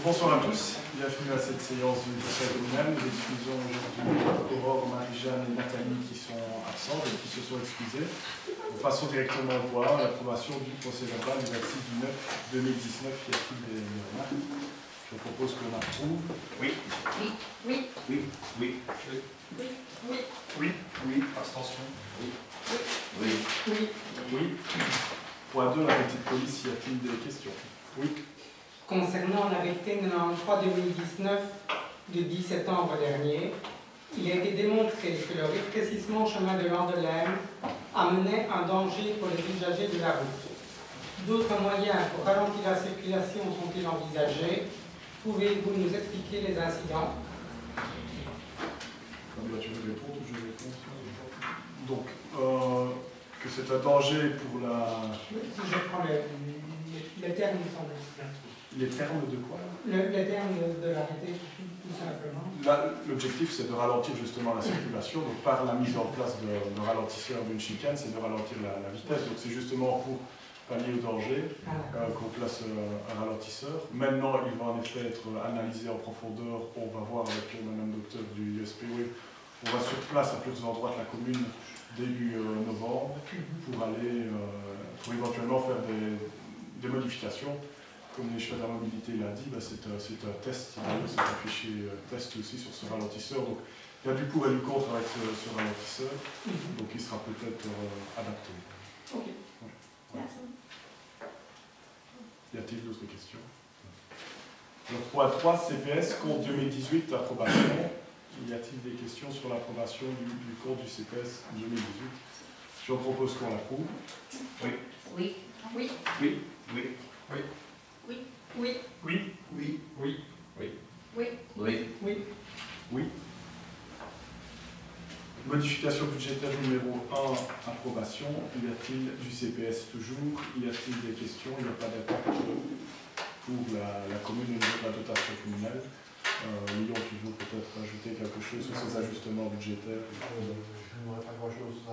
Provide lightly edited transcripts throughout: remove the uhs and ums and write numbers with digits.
Bonsoir à tous, bienvenue à cette séance du conseil communal. Nous excusons aujourd'hui Aurore, Marie-Jeanne et Nathalie qui sont absentes et qui se sont excusées. Nous passons directement au point, l'approbation du procès verbal du 26 du 9 2019. Y a-t-il des remarques? Je propose qu'on approuve. Oui. Oui. Oui. Oui. Oui. Oui. Oui. Oui. Oui. Abstention. Oui. Oui. Oui. Oui. Point 2, l'arrêté de police, y a-t-il des questions? Oui. Concernant l'arrêté 93-2019 du 10 septembre dernier, il a été démontré que le rétrécissement chemin de l'Andelême amenait un danger pour les usagers de la route. D'autres moyens pour ralentir la circulation sont-ils envisagés? Pouvez-vous nous expliquer les incidents? Tu veux répondre ou je réponds? Donc, que c'est un danger pour la... Si je prends les termes, il me semble. Les termes de quoi? Les termes de l'arrêté, tout simplement. L'objectif, c'est de ralentir justement la circulation. Donc, par la mise en place de ralentisseurs d'une chicane, c'est de ralentir la vitesse. Donc, c'est justement pour pallier au danger qu'on place un ralentisseur. Maintenant, il va en effet être analysé en profondeur. On va voir avec Madame Docteur du USPW. On va sur place à plusieurs endroits de la commune début novembre pour aller, pour éventuellement faire des modifications. Comme les chefs de la mobilité l'a dit, c'est un test, c'est un fichier test aussi sur ce ralentisseur. Donc il y a du pour et du contre avec ce ralentisseur, donc il sera peut-être adapté. Ok. Ouais. Y a-t-il d'autres questions? Donc point 3, CPS, compte 2018, approbation. Y a-t-il des questions sur l'approbation du compte du CPS 2018? Je propose qu'on l'approuve. Oui. Oui. Oui. Oui. Oui. Oui. Oui. Oui. Oui. Oui. Oui. Oui. Oui. Oui. Oui. Oui. Modification budgétaire numéro 1, approbation. Y a-t-il du CPS toujours? Y a-t-il des questions? Il n'y a pas d'impact pour la commune au niveau de la dotation communale. Lyon, tu veux peut-être ajouter quelque chose sur ces ajustements budgétaires? Je n'aurais pas grand-chose à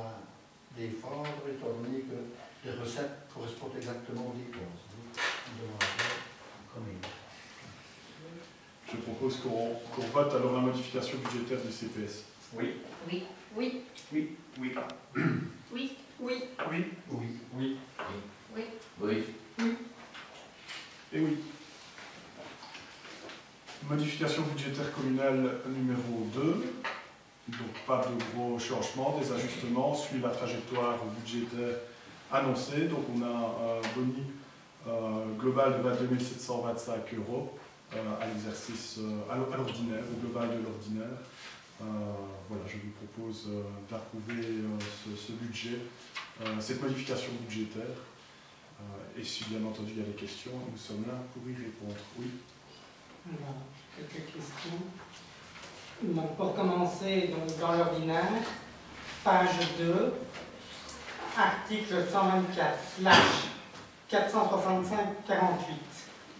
défendre, étant donné que les recettes correspondent exactement aux dépenses. Je propose qu'on vote alors la modification budgétaire du CPS. Oui. Oui. Oui. Oui. Oui. Oui. Oui. Oui. Oui. Oui. Oui. Oui. Et oui. Modification budgétaire communale numéro 2. Donc pas de gros changements, des ajustements, suit la trajectoire budgétaire annoncée. Donc on a un boni global de 22 725 € à l'exercice, à l'ordinaire, au global de l'ordinaire. Voilà, je vous propose d'approuver ce budget, cette modification budgétaire. Et si bien entendu il y a des questions, nous sommes là pour y répondre. Oui. Alors, quelques questions. Donc, pour commencer, donc, dans l'ordinaire, page 2, article 124/465-48,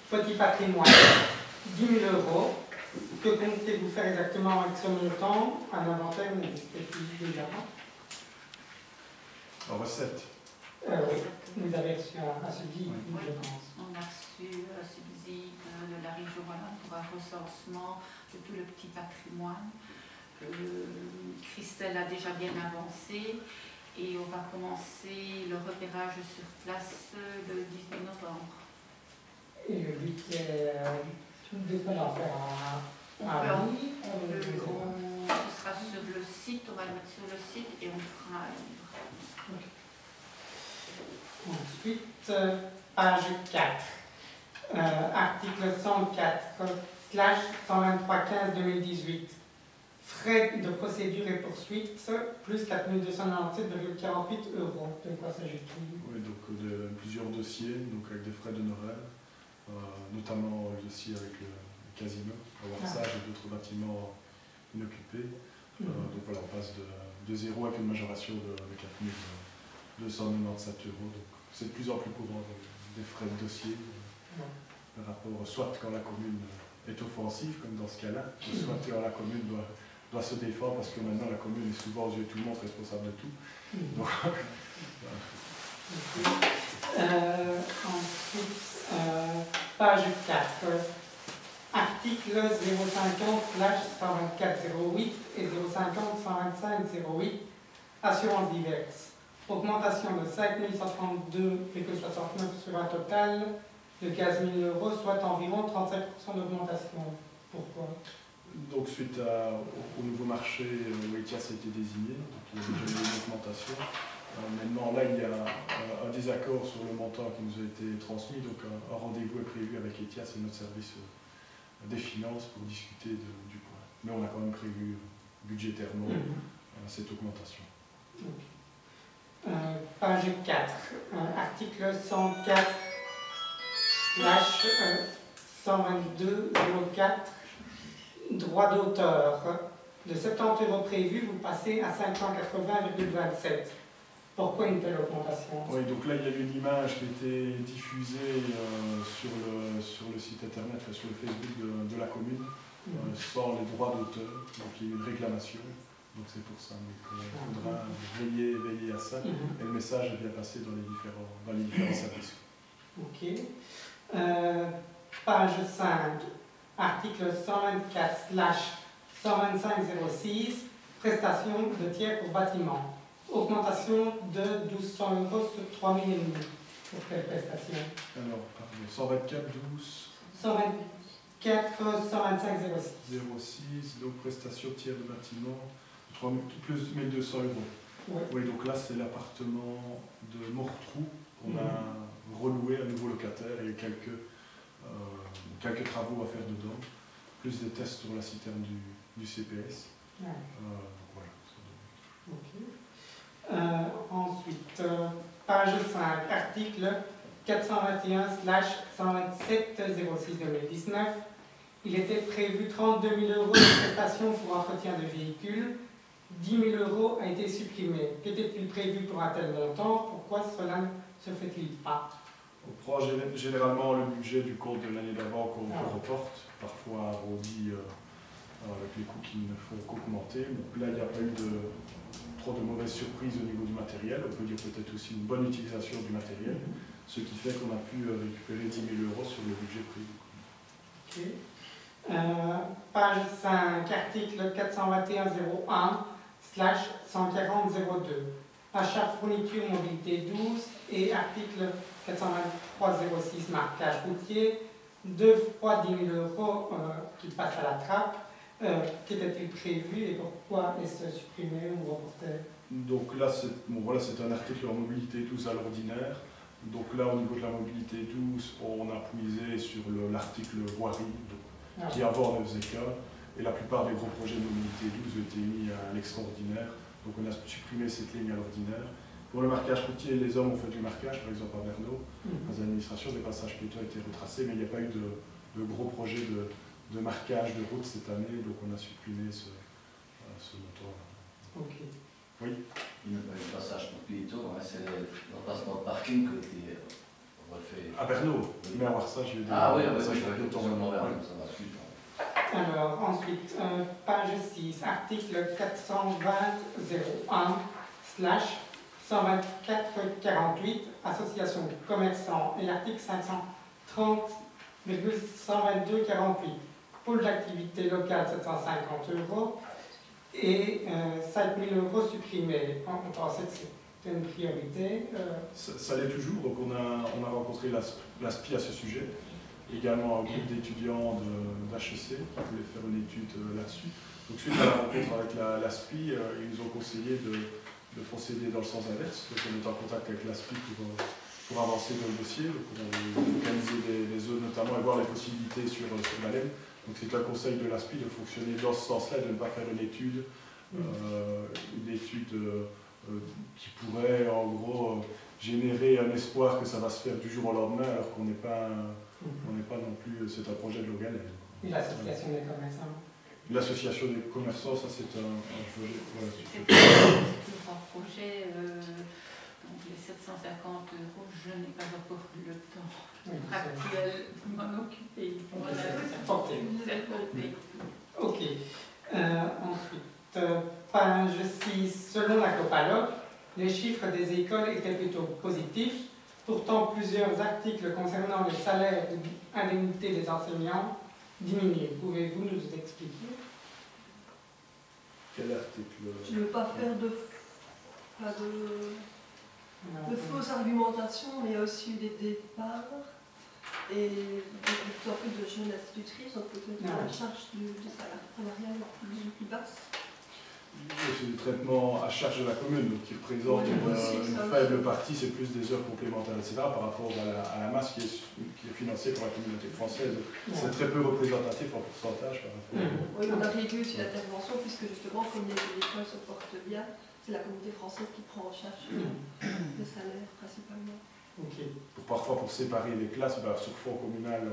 petit patrimoine, 10 000 €. Que comptez-vous faire exactement avec ce montant? Un inventaire n'existe plus déjà. En recette. Oui, vous avez reçu un subside, Oui. je pense. On a reçu un subside de la région Wallonne pour un recensement de tout le petit patrimoine. Christelle a déjà bien avancé et on va commencer le repérage sur place le 18 novembre. Et le but est de pas l'en faire à oui. Ce sera sur le site, on va le mettre sur le site et on fera un livre. Ensuite, page 4, article 104/123-15-2018, frais de procédure et poursuite, plus 4 297,48 €. De quoi s'agit-il? Oui, donc de plusieurs dossiers, donc avec des frais d'honoraires, notamment le dossier avec le casino, Warsage et d'autres bâtiments inoccupés. Donc voilà, on passe de 0 avec une majoration de 4 297 €. Donc c'est de plus en plus courant des frais de dossier par rapport, soit quand la commune est offensive, comme dans ce cas-là, soit quand la commune doit se défendre, parce que maintenant la commune est souvent aux yeux de tout le monde responsable de tout. Donc, Ensuite, Page 4. Article 050/124-08 et 050-125-08. Assurances diverses. Augmentation de 5 132,69 sur un total de 15 000 €, soit environ 35% d'augmentation. Pourquoi? Donc suite au nouveau marché où ETIAS a été désigné, donc il y a déjà eu une augmentation. Maintenant là il y a un désaccord sur le montant qui nous a été transmis, donc un rendez-vous est prévu avec ETIAS et notre service des finances pour discuter du point. Mais on a quand même prévu budgétairement cette augmentation. Page 4, article 104/122-04, droit d'auteur. De 70 € prévus, vous passez à 580,27. Pourquoi une telle augmentation? Oui, donc là il y a eu une image qui a été diffusée sur le site internet, sur le Facebook de la commune, sans les droits d'auteur, donc il y a eu une réclamation. Donc c'est pour ça, il faudra veiller à ça. Et le message est bien passé dans les différents services. Ok. Page 5, article 124/125-06, prestations de tiers pour bâtiment. Augmentation de 1 200 € sur 3 500 € pour quelle prestation? Alors, pardon, 124/12. 124/125-06. 06, donc prestation tiers de bâtiment, plus 1 200 €. Ouais. Oui, donc là c'est l'appartement de Mortrou qu'on a reloué à nouveau locataire et quelques travaux à faire dedans, plus des tests sur la citerne du CPS. Ouais. Voilà. Ok. Ensuite, page 5, article 421/127-06-2019. Il était prévu 32 000 € de prestations pour entretien de véhicules. 10 000 € a été supprimé. Qu'était-il prévu pour un tel montant? Pourquoi cela ne se fait-il pas? On prend généralement le budget du compte de l'année d'avant qu'on reporte, parfois arrondi avec les coûts qui ne font qu'augmenter. Là, il n'y a pas eu trop de mauvaises surprises au niveau du matériel. On peut dire peut-être aussi une bonne utilisation du matériel, ce qui fait qu'on a pu récupérer 10 000 € sur le budget prévu. Okay. Page 5, article 421/01/140-02. Achat fourniture mobilité 12 et article 423/06 marquage routier. 2 fois 10 000 € qui passent à la trappe. Qu'était-il prévu et pourquoi est-ce supprimé ou reporté? Donc là, c'est un article en mobilité 12 à l'ordinaire. Donc là, au niveau de la mobilité 12, on a puisé sur l'article voirie, qui avant ne faisait qu'un, et la plupart des gros projets de mobilité 12 ont été mis à l'extraordinaire. Donc on a supprimé cette ligne à l'ordinaire. Pour le marquage routier, les hommes ont fait du marquage, par exemple à Verneau. Dans l'administration, des passages piétons ont été retracés, mais il n'y a pas eu de gros projets de marquage de route cette année, donc on a supprimé ce montant-là. Ok. Oui. Il n'y a pas eu de passage pour piétons, hein, c'est l'emplacement de parking qui a été refait. À Verneau, mais à voir ça, j'ai eu des passages pour piétons. Alors, ensuite, page 6, article 420/124-48, association de commerçants, et article 530,122-48, pôle d'activité locale 750 € et 5 000 € supprimés. On pensait que c'était une priorité. Ça l'est toujours, donc on a rencontré l'ASPI à ce sujet. Également un groupe d'étudiants d'HEC qui voulaient faire une étude là-dessus. Donc suite à la rencontre avec l'ASPI, ils nous ont conseillé de procéder dans le sens inverse. Donc on est en contact avec l'ASPI pour avancer dans le dossier, pour organiser des zones notamment et voir les possibilités sur la laine. Donc c'est un conseil de l'ASPI de fonctionner dans ce sens-là, de ne pas faire une étude qui pourrait en gros générer un espoir que ça va se faire du jour au lendemain alors qu'on n'est pas non plus, c'est un projet de longue haleine. Et l'association des commerçants? L'association des commerçants, ça c'est un projet. Voilà, c'est un projet, donc les 750 €, je n'ai pas encore le temps actuel de m'en occuper. Voilà, ok. Ensuite, page 6, selon la Copaloc, les chiffres des écoles étaient plutôt positifs. Pourtant, plusieurs articles concernant les salaires et indemnités des enseignants diminuent. Pouvez-vous nous expliquer? Quel article? Je ne veux pas faire de fausses argumentations, mais il y a aussi eu des départs et de plus en plus de jeunes institutrices, donc peut-être la charge du salaire salarial plus basse. C'est du traitement à charge de la commune, donc qui représente une faible partie, c'est plus des heures complémentaires, etc., par rapport à la masse qui est financée par la communauté française. C'est très peu représentatif en pourcentage par rapport Oui, on a réduit aussi l'intervention, puisque justement, comme les écoles se portent bien, c'est la communauté française qui prend en charge les salaires principalement. Parfois, pour séparer les classes, sur fonds communal,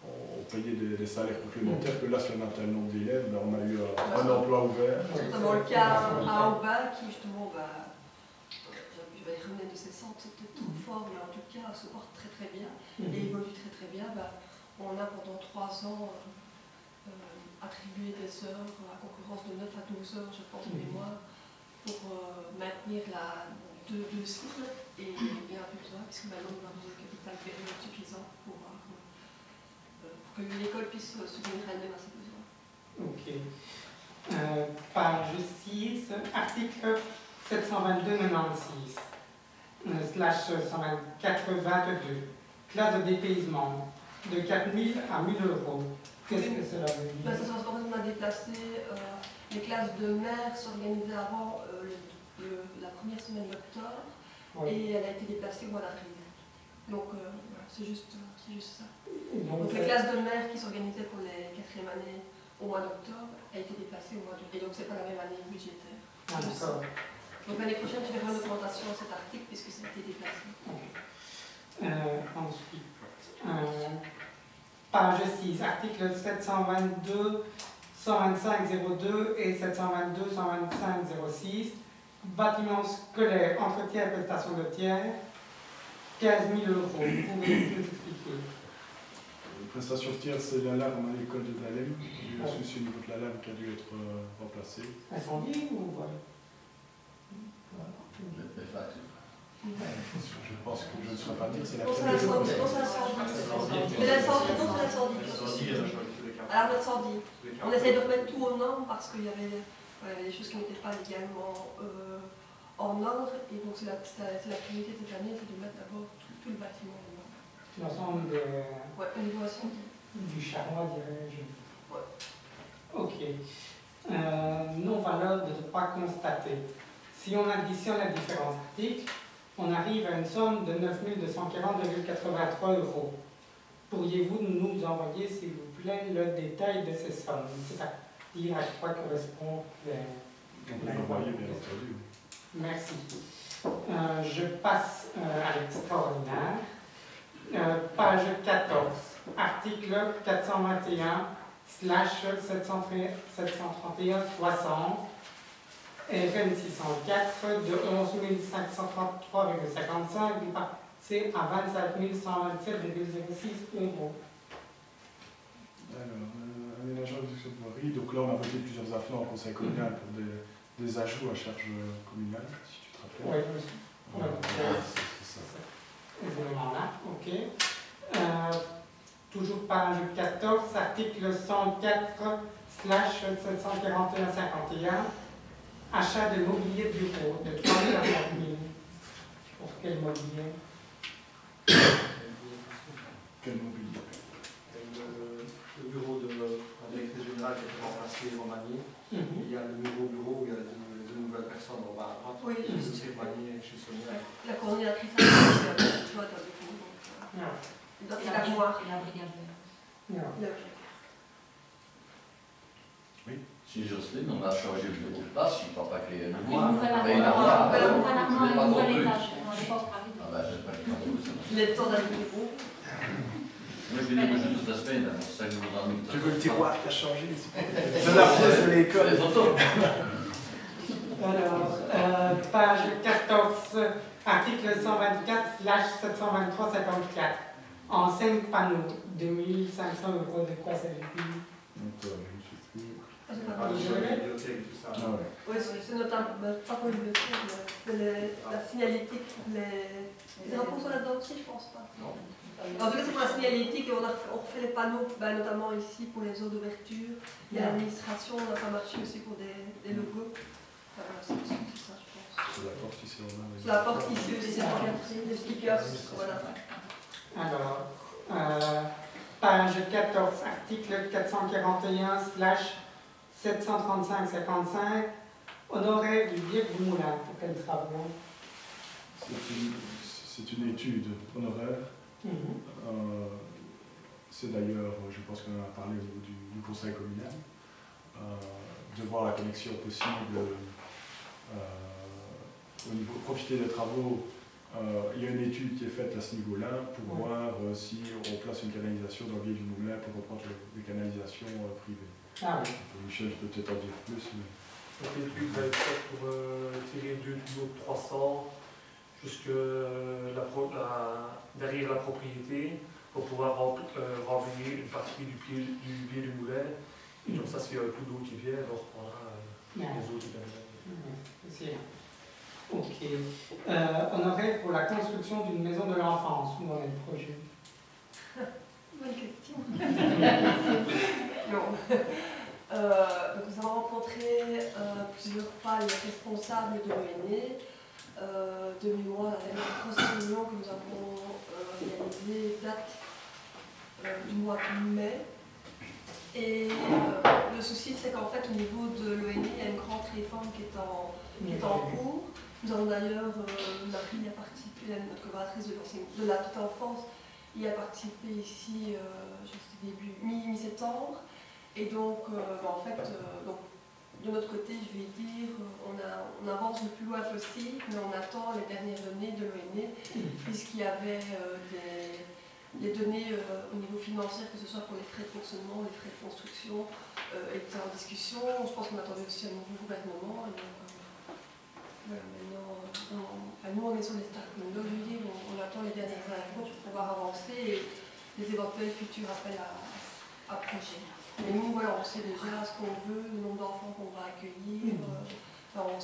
on payait des salaires complémentaires, que là, si on a un tel nombre d'élèves, on a eu un emploi ouvert. C'est notamment le cas à Aubin, qui justement, je vais revenir de ses centres, c'est peut-être trop fort, mais en tout cas, se porte très très bien et évolue très très bien. On a pendant 3 ans attribué des heures à concurrence de 9 à 12 heures, je pense, de mémoire, pour maintenir la 2 cycles et un peu besoin, puisque maintenant nous avons un capital période suffisant pour que l'école puisse subvenir elle-même à ses besoins. Page 6, article 722-96, /124-22, classe de dépaysement de 4 000 à 1 000 euros. Qu'est-ce que cela veut dire? Ça, on a déplacé les classes de mère s'organisaient avant la première semaine d'octobre et elle a été déplacée au mois d'avril. Donc c'est juste ça. Donc les classes de mère qui s'organisaient pour les 4e années au mois d'octobre a été déplacée au mois d'avril. Et donc c'est pas la même année budgétaire. Donc l'année prochaine, je verrai une augmentation à cet article puisque ça a été déplacé. Ensuite, page 6, article 722-125-02 et 722-125-06, bâtiments scolaires, entretien et prestations de tiers, 15 000 euros. Vous pouvez nous expliquer? Les prestations de tiers, c'est l'alarme à l'école de Dalem. Il y a eu un souci au niveau de l'alarme qui a dû être remplacé. Incendie ou voilà? Les factures. Je pense que je ne saurais pas dire, c'est la C'est l'incendie. Mais l'incendie, non, c'est l'incendie. Alors l'incendie. On essaie de remettre tout aux normes parce qu'il y avait des choses qui n'étaient pas légalement en ordre. Et donc c'est la priorité de cette année, c'est de mettre d'abord tout le bâtiment en ordre. L'ensemble de... au niveau incendie. Du charroi, dirais-je. Ok. Non-valeur de ne pas constater. Si on additionne les différents articles, on arrive à une somme de 9 240,83 euros. Pourriez-vous nous envoyer, s'il vous plaît, le détail de ces sommes, c'est-à-dire à quoi correspond les... On peut l'envoyer, bien entendu. Merci. Je passe à l'extraordinaire. Page 14, article 421/731-60 et RN 604 de 11 533,55 vous passez à 25 127,06 euros. Alors, aménagement de voirie. Donc là, on a voté plusieurs avenants au conseil communal pour des ajouts à charge communale, si tu te rappelles. Oui, c'est ça. Évidemment-là, ok. Toujours page 14, article 104/741-51, achat de mobilier bureau de 3 000 à 4 000. Pour quel mobilier? Quel mobilier? Le bureau de la directrice générale qui a été remplacé en Romanie. Il y a le nouveau bureau où il y a les deux nouvelles personnes. On va à droite. Oui, juste. C'est Romanie chez Sonia. La coordinatrice a fait tu vois, dans le coup. Donc, Et la brigadière. Oui. Chez Jocelyne, on a changé le bureau de place, je ne crois pas qu'il y ait un Une nouvelle armoire, un nouvel étage. On n'est pas au Paris. Ah ben, je ne sais pas. Il est temps d'aller au bureau. Moi, je vais dire que je toute la semaine, c'est ça que je vous en dis. Tu veux le tiroir qui a changé? De la pièce de l'école. Les photos. Alors, page 14, article 124/723-54. En 5 panneaux, 2 500 euros de quoi s'agit-il? Ah, c'est pas Ah, les bibliothèques et tout ça. Ah ouais. Oui, c'est notamment, pas pour les bibliothèques, mais c'est la signalétique, les impôts sont là-dedans aussi, je pense pas. Non. En tout cas, c'est pour la signalétique et on refait les panneaux, notamment ici pour les zones d'ouverture. Il y a l'administration, on a pas marché aussi pour des logos. Enfin, voilà, c'est ça, je pense. C'est la porte ici, on a. C'est la porte ici aussi, c'est pour les stickers, voilà. Alors, page 14, article 441/735-55, honoraires du Biec du Moulin. Pour quels travaux? C'est une étude honoraire. C'est d'ailleurs, je pense qu'on en a parlé au niveau du conseil communal, de voir la connexion possible au niveau profiter des travaux. Il y a une étude qui est faite à ce niveau-là pour voir si on place une canalisation dans le biais du moulin pour reprendre les canalisations privées. Ah oui. Michel peut peut-être en dire plus. Mais... Donc l'étude va être faite pour tirer 2 tuyaux de 300 jusque derrière la propriété pour pouvoir remplir une partie du pied du moulin. Et donc ça, s'il y a un coup d'eau qui vient, on reprendra les eaux qui viennent. Ok. Honoraires pour la construction d'une maison de l'enfance. Où en est le projet? Bonne question. Non. Donc nous avons rencontré plusieurs fois les responsables de l'ONE. De mémoire, la dernière grosse réunion que nous avons réalisée date du mois de mai. Et le souci, c'est qu'en fait, au niveau de l'ONE, il y a une grande réforme qui est en cours. Nous avons d'ailleurs, Marie a participé, notre collaboratrice de la petite enfance, y a participé ici, juste début mi-septembre. Et donc, en fait, de notre côté, je vais dire, on avance le plus loin possible, mais on attend les dernières données de l'ONE, puisqu'il y avait les données au niveau financier, que ce soit pour les frais de fonctionnement, les frais de construction, étaient en discussion. Je pense qu'on attendait aussi un nouveau gouvernement. Et donc, voilà, maintenant, nous on est sur les stades. Donc, je veux dire, on attend les dernières infos pour pouvoir avancer et les éventuels futurs appels à projets. Mais nous, voilà, on sait déjà ce qu'on veut, le nombre d'enfants qu'on va accueillir. On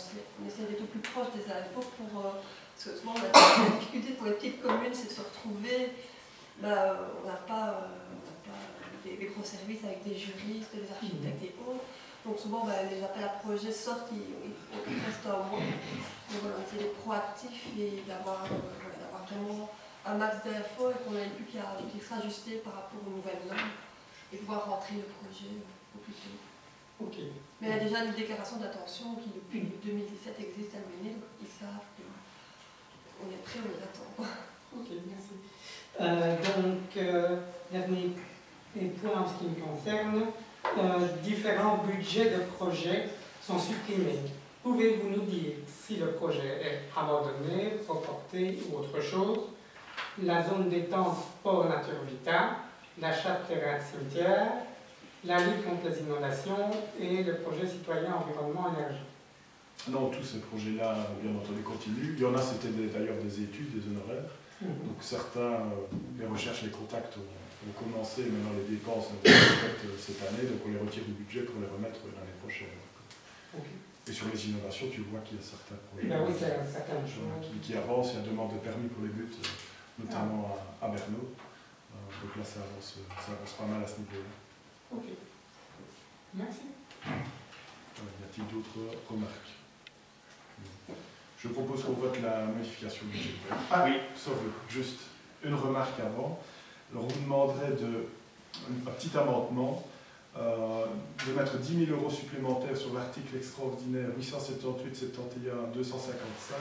essaie d'être au plus proche des infos parce que souvent, la difficulté pour les petites communes, c'est de se retrouver. On n'a pas des gros services avec des juristes, des architectes et autres. Donc souvent, les appels à projets sortent, ils restent un mois. Donc voilà, on essaie d'être proactif et d'avoir vraiment un max d'infos et qu'on n'ait plus qu'à s'ajuster par rapport aux nouvelles normes et pouvoir rentrer le projet au plus tôt. Okay. Mais il y a déjà une déclaration d'intention qui depuis 2017 existe à l'ONE, donc ils savent qu'on est prêt, on les attend. Ok, merci. Dernier point en ce qui me concerne, différents budgets de projets sont supprimés. Pouvez-vous nous dire si le projet est abandonné, reporté ou autre chose? La zone détente Sport Nature Vita, l'achat de terrain de cimetière, la lutte contre les inondations et le projet citoyen environnement énergie. Non, tous ces projets-là, bien entendu, continuent. Il y en a, c'était d'ailleurs des études, des honoraires. Donc certains, les recherches, les contacts ont commencé, maintenant les dépenses ont été faites cette année, donc on les retire du budget pour les remettre l'année prochaine. Et sur les innovations, tu vois qu'il y a certains projets qui avancent. Il y a demande de permis pour les buts, notamment à Bernaud. Donc là, ça avance pas mal à ce niveau-là. Ok. Merci. Y a-t-il d'autres remarques? Je propose qu'on vote la modification budgétaire. Ah oui, sauf juste une remarque avant. Alors, on vous demanderait un petit amendement de mettre 10 000 € supplémentaires sur l'article extraordinaire 878-71-255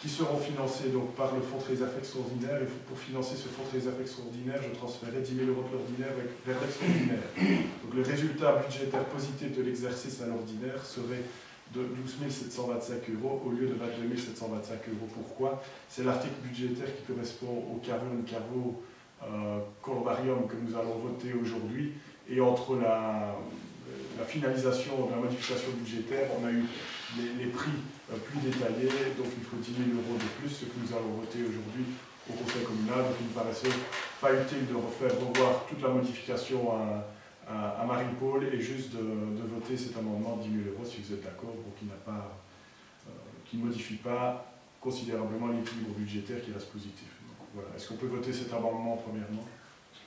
qui seront financés donc, par le fonds de réserve extraordinaire. Et pour financer ce fonds de réserve extraordinaire, je transférerai 10 000 € de l'ordinaire vers l'extraordinaire. Donc le résultat budgétaire positif de l'exercice à l'ordinaire serait de 12 725 € au lieu de 22 725 €. Pourquoi? C'est l'article budgétaire qui correspond au caveau columbarium que nous allons voter aujourd'hui. Et entre la finalisation de la modification budgétaire, on a eu les prix plus détaillés, donc il faut 10 000 € de plus, ce que nous allons voter aujourd'hui au conseil communal. Donc il me paraissait pas utile de revoir toute la modification à à Marie-Paul est juste de voter cet amendement de 10 000 € si vous êtes d'accord, pour qu'il ne modifie pas considérablement l'équilibre budgétaire qui reste positif. Donc, voilà. Est-ce qu'on peut voter cet amendement premièrement?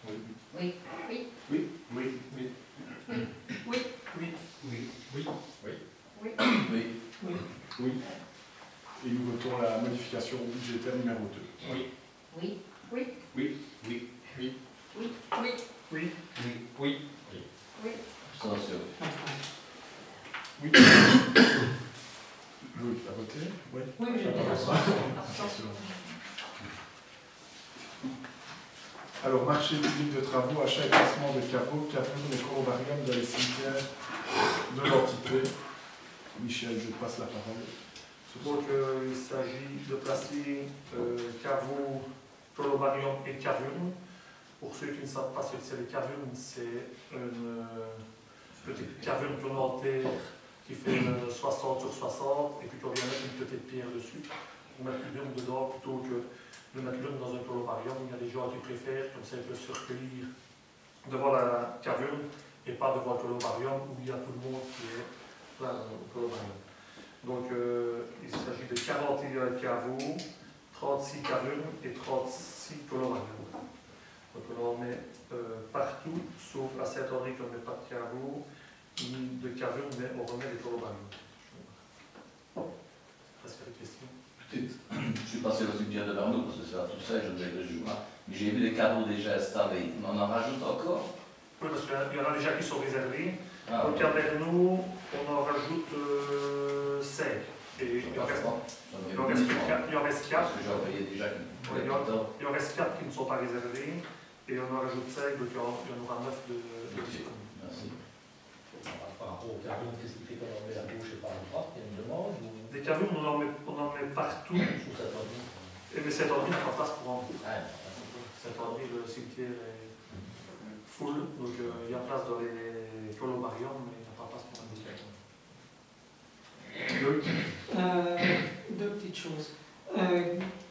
Oui. Oui. Oui. Oui. Oui. Oui. Oui. Oui. Oui. Oui. Oui. Oui. Oui. Oui. Et nous votons la modification budgétaire numéro 2. Oui. Oui. Oui. Oui. Oui. Oui. Oui. Oui. Oui. Oui. Oui. Abstention. Oui. Oui, à voter? Oui. Oui, je Abstention. Alors, marché public de travaux, achat et placement de caveaux, caverne et columbarium dans les cimetières de l'entité. Michel, je te passe la parole. Donc il s'agit de placer caveau, columbarium et caverne. Pour ceux qui ne savent pas ce que c'est le caverne, c'est une petite caverne tournante qui fait 60 sur 60 et puis on vient mettre une petite pierre dessus pour mettre l'urne dedans plutôt que de mettre l'urne dans un columbarium. Il y a des gens qui préfèrent comme ça ils peuvent se recueillir devant la caverne et pas devant le columbarium où il y a tout le monde qui est là au columbarium. Donc il s'agit de 41 caveaux, 36 cavernes et 36 columbariums. Donc là on met partout, sauf à Saint-Henri qu'on ne met pas de caveaux, ni de cavernes, mais on remet des columbariums. Est-ce qu'il y a des questions? Petite. Je suis passé au cimetière de Vernou parce que c'est tout ça, je ne vais le jour. Mais j'ai vu des caveaux déjà installés. On en rajoute encore? Oui, parce qu'il y en a déjà qui sont réservés. Ah, Au Cabernou, on en rajoute 5. Et il en reste 4. Parce que j'ai envoyé déjà qui Il en reste 4 qui ne sont pas réservés. Et on en rajoute 5, donc il y en aura 9 de disponibles. Merci. Par rapport au camion, qu'est-ce qui fait qu'on en met à gauche et pas à droite? Il y a une demande ou... Des cavernes, on en met partout. Sous cette ordre. Mais Saint-Henri n'a pas de place pour en mettre. Ah, Saint-Henri, le cimetière est full. Donc il y a place dans les columbariums, mais il n'y a pas de place pour en mettre. Deux petites choses.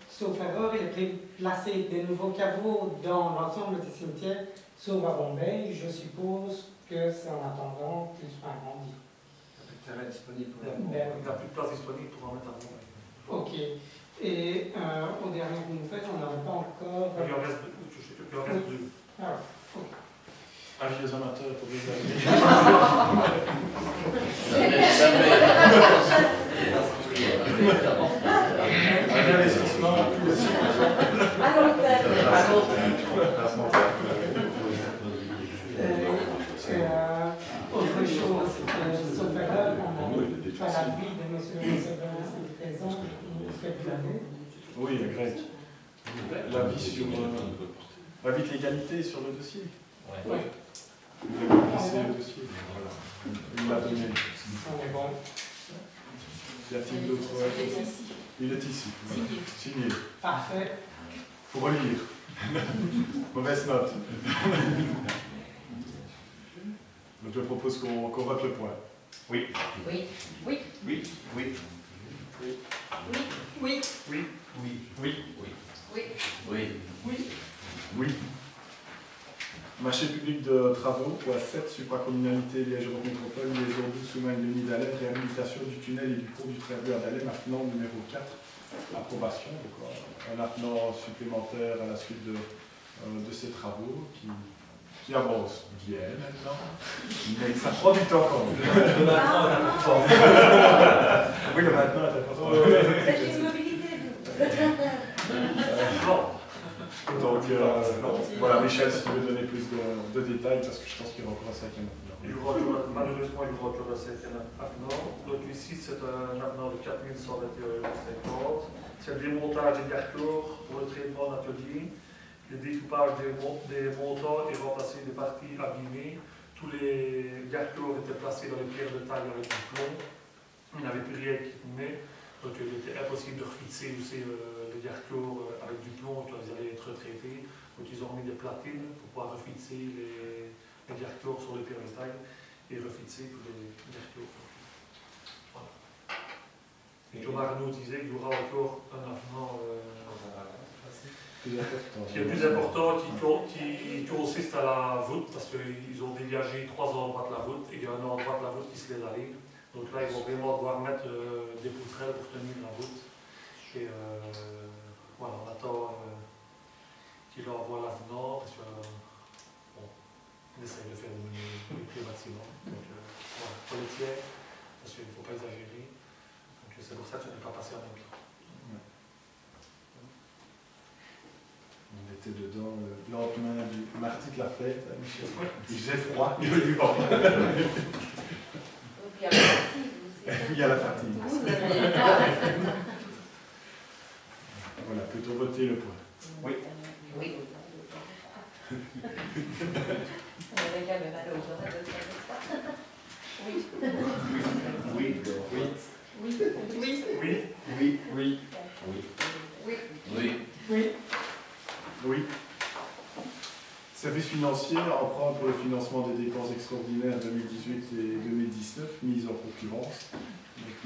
Sauf erreur, il est placé des nouveaux caveaux dans l'ensemble des cimetières, sauf à Bombay. Je suppose que c'est en attendant qu'ils soient agrandis. Il n'y a plus de terrain disponible pour Il n'y a plus de place disponible pour en mettre à Bombay. Ok. Et au dernier que vous faites, on n'avait pas encore. Il en reste 2. Ah, ok. Avis aux amateurs pour les amis. Un investissement. Autre chose, sauf erreur, par l'avis de M. le receveur présent, Oui, grec. L'avis de l'égalité sur le dossier. Oui. Vous avez laissé le dossier. Voilà. Il l'a donné. On est bon. Y a-t-il d'autres questions? Il est ici. Voilà. Signé. Parfait. Faut relire. Mauvaise note. Donc je propose qu'on vote le point. Oui. Oui. Oui. Oui. Oui. Oui. Oui. Oui. Oui. Oui. Oui. Oui. Oui. Oui. Oui. Marché public de travaux, point 7, supracommunalité Liège-Europe Métropole, liaison douce sous main de Denis d'Alem, réhabilitation du tunnel et du pont du Tréveux à d'Alem, avenant numéro 4, approbation. Donc, un avenant supplémentaire à la suite de ces travaux qui avancent bien maintenant, mais ça prend du temps quand même. Le maintenant est important. Oui, le maintenant est important. C'est une mobilité. Donc, voilà, Michel, si tu veux donner plus de détails, parce que je pense qu'il y aura encore un cinquième avenant. Malheureusement, il y aura encore un cinquième avenant. Donc ici, c'est un avenant de 4 121,50 €. C'est le démontage des garcors pour le traitement d'atelier. Le découpage des montants et remplacer des parties abîmées. Tous les garcors étaient placés dans les pierres de taille avec du plomb. Il n'y avait plus rien qui tenait. Donc il était impossible de refixer aussi les garcors avec du plomb quand ils allaient être traités. Donc ils ont mis des platines pour pouvoir refixer les garcors sur les pierres de taille et refixer tous les garcors. Voilà. Et Thomas Arnaud disait qu'il y aura encore un avenant qui est plus important, qui tour aussi, c'est à la voûte, parce qu'ils ont dégagé 3 endroits de la voûte, et il y a un endroit de la voûte qui se les arrive. Donc là, ils vont vraiment devoir mettre des poutrelles pour tenir la voûte. Et voilà, on attend qu'il envoie l'avenant, parce que bon, on essaye de faire les prix maximum. Donc voilà, pour les tiers, parce qu'il ne faut pas exagérer. Donc c'est pour ça que je n'ai pas passé en même temps. On était dedans le lendemain du mardi de la fête, hein, Michel. Il faisait froid, il y avait du vent. Et puis il y a la fatigue. Voilà, plutôt voter le point. Oui. Oui. Oui. Oui. Oui. Oui. Oui. Oui. Oui. Oui. Service financier, emprunt pour le financement des dépenses extraordinaires 2018 et 2019, mise en concurrence.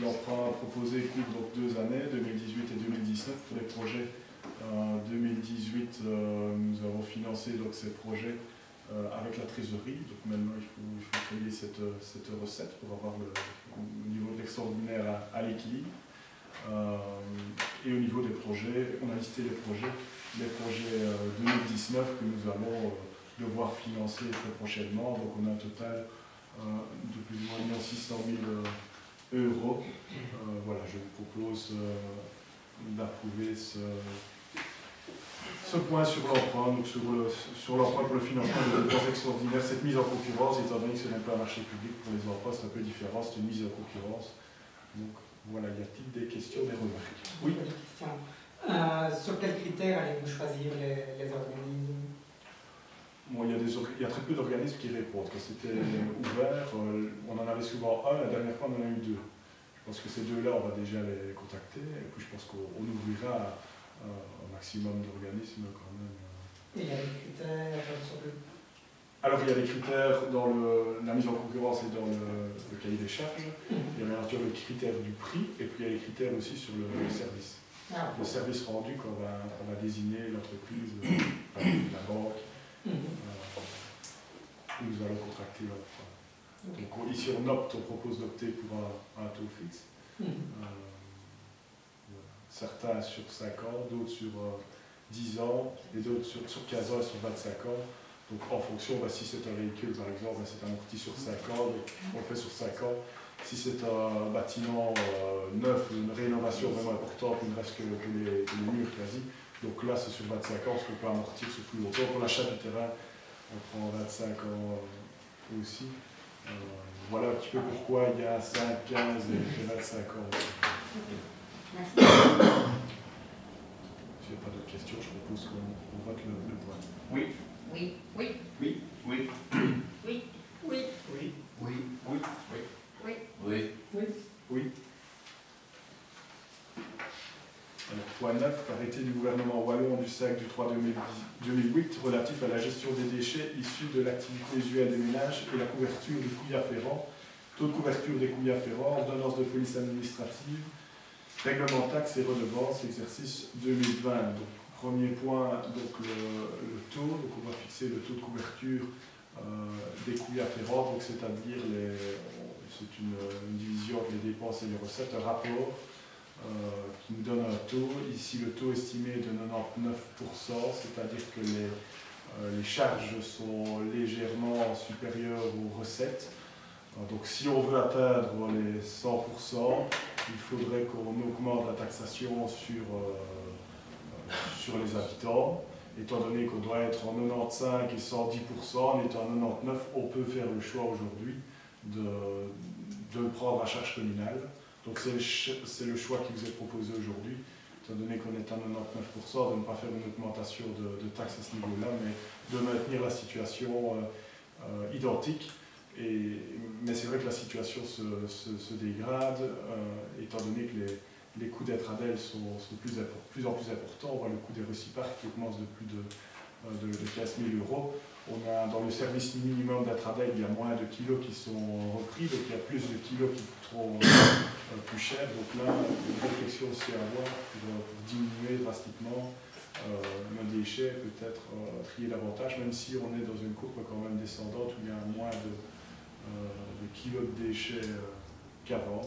L'emprunt proposé couvre donc 2 années, 2018 et 2019, pour les projets. 2018, nous avons financé donc, ces projets avec la trésorerie. Donc maintenant, il faut payer cette recette pour avoir le niveau de l'extraordinaire à l'équilibre. Et au niveau des projets, on a listé les projets 2019 que nous allons devoir financer très prochainement. Donc on a un total de plus ou moins 600 000 euros. Voilà, je vous propose d'approuver ce point sur l'emprunt, donc sur l'emprunt pour le financement des dépenses extraordinaires. Cette mise en concurrence, étant donné que ce n'est pas un marché public pour les emprunts, c'est un peu différent, c'est une mise en concurrence. Donc voilà, y a-t-il des questions, des remarques? Oui. Des questions. Sur quels critères allez-vous choisir les organismes? Bon, il y a très peu d'organismes qui répondent. Quand c'était ouvert, on en avait souvent un, la dernière fois on en a eu 2. Je pense que ces 2-là, on va déjà les contacter, et puis je pense qu'on ouvrira un maximum d'organismes quand même. Et il y a des critères sur le... Alors il y a des critères dans la mise en concurrence et dans le cahier des charges. Il y a bien sûr le critère du prix, et puis il y a les critères aussi sur le service. Ah. Le service rendu qu'on va désigner l'entreprise, la banque, où nous allons contracter l'emprunt. Donc ici on propose d'opter pour un taux fixe. Certains sur 5 ans, d'autres sur 10 ans, et d'autres sur 15 ans et sur 25 ans. Donc en fonction, si c'est un véhicule par exemple, c'est amorti sur 5 ans, donc on le fait sur 5 ans. Si c'est un bâtiment neuf, une rénovation vraiment importante, il ne reste que les murs quasi. Donc là c'est sur 25 ans, parce qu'on peut amortir sur plus longtemps. Pour l'achat du terrain, on prend 25 ans aussi. Voilà un petit peu pourquoi il y a 5, 15 et 25 ans. Merci. S'il n'y a pas d'autres questions, je propose qu'on vote le point. Oui. Oui. Oui. Oui. Oui. Oui. Oui. Oui. Oui. Oui. Oui. Oui. Oui. Alors, point 9, arrêté du gouvernement wallon du 5 du 3 2008 relatif à la gestion des déchets issus de l'activité usuelle des ménages et la couverture des coûts afférents, taux de couverture des coûts afférents, ordonnance de police administrative, règlement taxes et redevances, exercice 2020. Donc, premier point, donc le taux. Donc, on va fixer le taux de couverture des coûts afférents, donc c'est-à-dire c'est une division entre les dépenses et les recettes, un rapport qui nous donne un taux. Ici, le taux estimé est de 99%, c'est-à-dire que les charges sont légèrement supérieures aux recettes. Donc si on veut atteindre les 100%, il faudrait qu'on augmente la taxation sur les habitants. Étant donné qu'on doit être en 95 et 110%, en étant en 99, on peut faire le choix aujourd'hui de le prendre à charge communale. Donc c'est le choix qui vous est proposé aujourd'hui, étant donné qu'on est à 99%, de ne pas faire une augmentation de taxes à ce niveau-là, mais de maintenir la situation identique. Mais c'est vrai que la situation se dégrade, étant donné que les coûts d'Etradel sont de plus en plus importants. On voit le coût des recyclages qui augmente de plus de 15 000 €. On a, dans le service minimum d'Etradel, il y a moins de kilos qui sont repris, donc il y a plus de kilos qui coûteront plus cher. Donc là, il y a une réflexion aussi à avoir pour diminuer drastiquement nos déchets peut être triés davantage, même si on est dans une courbe quand même descendante où il y a moins de kilos de déchets qu'avant.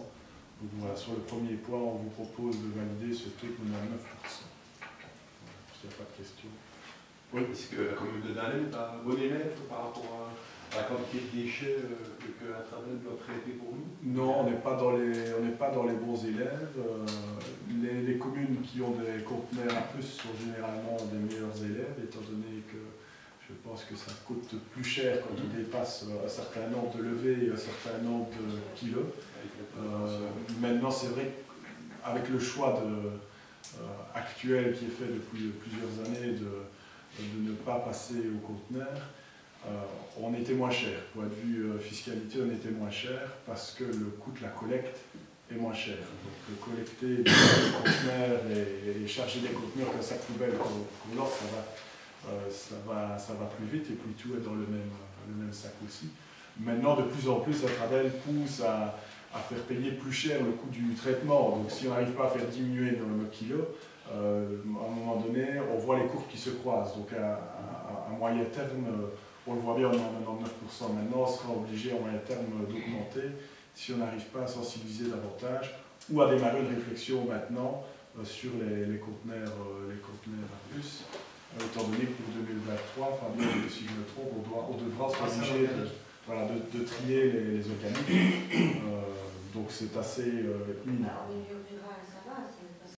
Donc voilà, sur le premier point, on vous propose de valider ce taux de 9%. S'il n'y a pas de questions. Oui, est-ce que la commune de Dahlem est un bon élève par rapport à la quantité de déchets que la Travelle doit traiter pour nous? Non, on n'est pas dans les bons élèves. Les communes qui ont des conteneurs à plus sont généralement des meilleurs élèves, étant donné que je pense que ça coûte plus cher quand on dépasse un certain nombre de levées et un certain nombre de kilos. Maintenant, c'est vrai qu'avec le choix actuel qui est fait depuis plusieurs années de ne pas passer au conteneur, on était moins cher. Point de vue fiscalité, on était moins cher parce que le coût de la collecte est moins cher. Donc collecter des conteneurs et charger des conteneurs comme sac poubelle qu'on lance, ça va plus vite et puis tout est dans le même sac aussi. Maintenant, de plus en plus, la Travelle pousse à faire payer plus cher le coût du traitement. Donc si on n'arrive pas à faire diminuer nos kilos, à un moment donné, on voit les courbes qui se croisent. Donc à moyen terme, on le voit bien, on est à 99%. Maintenant, on sera obligé à moyen terme d'augmenter si on n'arrive pas à sensibiliser davantage ou à démarrer une réflexion maintenant sur les conteneurs à puce. Étant donné que pour 2023, Fabien, si je me trompe, on devra être obligé de trier les organiques. Donc c'est assez imminent. Alors, il y aura